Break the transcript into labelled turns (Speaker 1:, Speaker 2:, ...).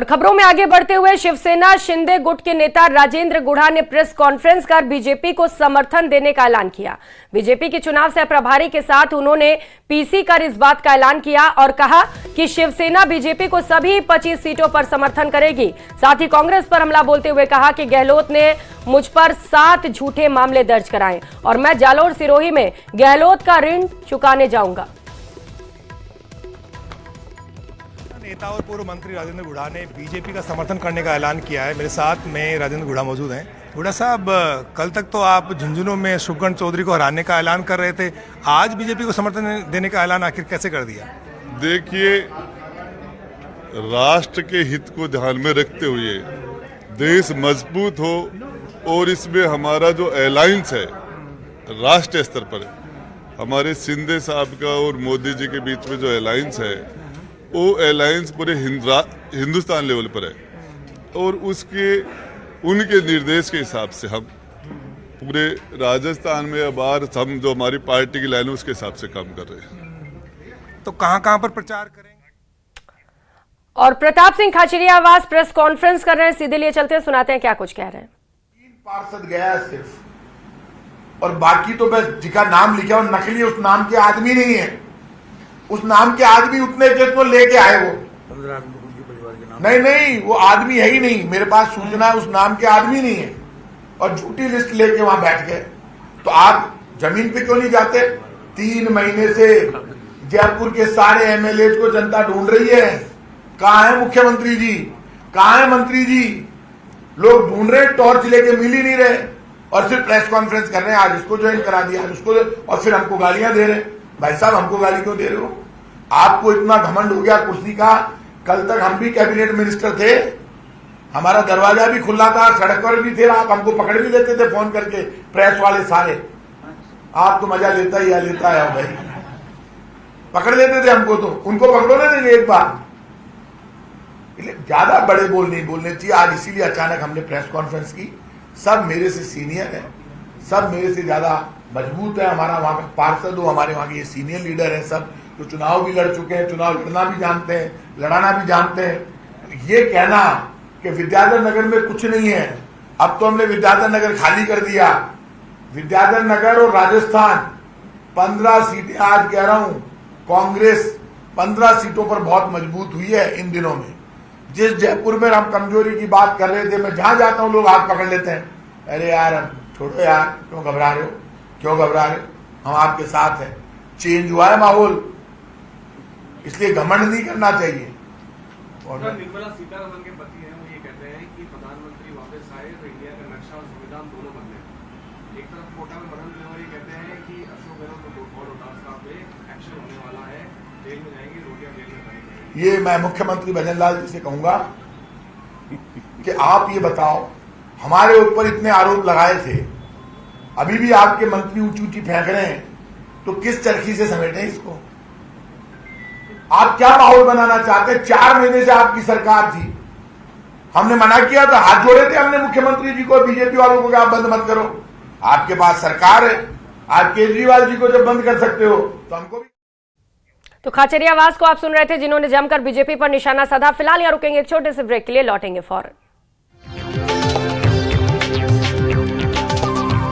Speaker 1: और खबरों में आगे बढ़ते हुए शिवसेना शिंदे गुट के नेता राजेंद्र गुढ़ा ने प्रेस कॉन्फ्रेंस कर बीजेपी को समर्थन देने का ऐलान किया। बीजेपी के चुनाव सह प्रभारी के साथ उन्होंने पीसी कर इस बात का ऐलान किया और कहा कि शिवसेना बीजेपी को सभी 25 सीटों पर समर्थन करेगी। साथ ही कांग्रेस पर हमला बोलते हुए कहा कि गहलोत ने मुझ पर 7 झूठे मामले दर्ज कराए और मैं जालोर सिरोही में गहलोत का ऋण चुकाने जाऊंगा।
Speaker 2: नेता और पूर्व मंत्री राजेंद्र गुढ़ा ने बीजेपी का समर्थन करने का ऐलान किया है। मेरे साथ में राजेंद्र गुढ़ा मौजूद हैं। गुढ़ा साहब, कल तक तो आप झुंझुनू में शुभगण चौधरी को हराने का ऐलान कर रहे थे, आज बीजेपी को समर्थन देने का ऐलान आखिर कैसे कर दिया?
Speaker 3: देखिए, राष्ट्र के हित को ध्यान में रखते हुए देश मजबूत हो और इसमें हमारा जो अलायंस है राष्ट्रीय स्तर पर, हमारे शिंदे साहब का और मोदी जी के बीच में जो अलायंस है वो अलायंस पूरे हिंदुस्तान लेवल पर है और उनके निर्देश के हिसाब से हम पूरे राजस्थान में अब हम जो हमारी पार्टी की लाइन है उसके हिसाब से काम कर रहे हैं।
Speaker 2: तो कहां पर प्रचार करेंगे?
Speaker 1: और प्रताप सिंह खाचरियावास प्रेस कॉन्फ्रेंस कर रहे हैं, सीधे लिए चलते हैं, सुनाते हैं क्या कुछ कह रहे हैं।
Speaker 4: 3 पार्षद गया सिर्फ, और बाकी तो बस जिसका नाम लिखा और नकली उस नाम के आदमी नहीं है। उस नाम के आदमी उतने के तो लेके आए वो 15 आदमी उनके परिवार के नाम नहीं, वो आदमी है ही नहीं। मेरे पास सूचना है उस नाम के आदमी नहीं है और झूठी लिस्ट लेके वहां बैठ गए। तो आप जमीन पे क्यों नहीं जाते? 3 महीने से जयपुर के सारे एमएलए को जनता ढूंढ रही है। कहाँ है मुख्यमंत्री जी, कहाँ है मंत्री जी? लोग ढूंढ रहे, टॉर्च लेके मिल ही नहीं रहे और सिर्फ प्रेस कॉन्फ्रेंस कर रहे हैं। आज इसको ज्वाइन करा दिया, आज उसको, और फिर हमको गालियां दे रहे हैं। भाई साहब, हमको गाली क्यों दे रहे हो? आपको इतना घमंड हो गया कुर्सी का। कल तक हम भी कैबिनेट मिनिस्टर थे, हमारा दरवाजा भी खुला था, सड़क पर भी थे, आप हमको पकड़ भी लेते थे फोन करके, प्रेस वाले सारे। आप तो मजा लेता ही है भाई, पकड़ लेते थे हमको, तो उनको पकड़ो ना देंगे एक बार। ज्यादा बड़े बोल नहीं बोलने चाहिए। आज इसीलिए अचानक हमने प्रेस कॉन्फ्रेंस की। सब मेरे से सीनियर है, सब मेरे से ज्यादा मजबूत है। हमारा वहां का पार्षद हो, हमारे वहां के ये सीनियर लीडर है, सब तो चुनाव भी लड़ चुके हैं, चुनाव लड़ना भी जानते हैं, लड़ाना भी जानते हैं। ये कहना कि विद्याधर नगर में कुछ नहीं है, अब तो हमने विद्याधर नगर खाली कर दिया। विद्याधर नगर और राजस्थान 15 सीटें, आज कह रहा हूं, कांग्रेस 15 सीटों पर बहुत मजबूत हुई है इन दिनों में। जिस जयपुर में हम कमजोरी की बात कर रहे थे, मैं जहां जाता हूं लोग हाथ पकड़ लेते हैं, अरे यार छोड़ो यार, क्यों घबरा रहे हो, क्यों घबरा रहे हो, हम आपके साथ हैं। चेंज हुआ है माहौल, इसलिए घमंड नहीं करना चाहिए।
Speaker 5: और निर्मला सीतारमण के पति हैं, वो ये कहते हैं कि प्रधानमंत्री वापस आए तो इंडिया का नक्शा और संविधान दोनों बदले। एक तरफ कोटा में मदन ये कहते हैं कि अशोक गहलोत और उदास पे एक्शन होने वाला है, जेल में जाएंगे, रोटियां जेल में खाएंगे।
Speaker 4: ये मैं मुख्यमंत्री भजनलाल जी से कहूंगा कि आप ये बताओ, हमारे ऊपर इतने आरोप लगाए थे, अभी भी आपके मंत्री ऊंची ऊंची फेंक रहे हैं, तो किस चरखी से समेटें इसको? आप क्या माहौल बनाना चाहते हैं? 4 महीने से आपकी सरकार थी, हमने मना किया था, हाथ जोड़े थे हमने मुख्यमंत्री जी को, बीजेपी वालों को कि आप बंद मत करो। आपके पास सरकार है, आप केजरीवाल जी को जब बंद कर सकते हो तो हमको भी।
Speaker 1: तो खाचरियावास को आप सुन रहे थे, जिन्होंने जमकर बीजेपी पर निशाना साधा। फिलहाल यहाँ रुकेंगे एक छोटे से ब्रेक के लिए, लौटेंगे फौरन।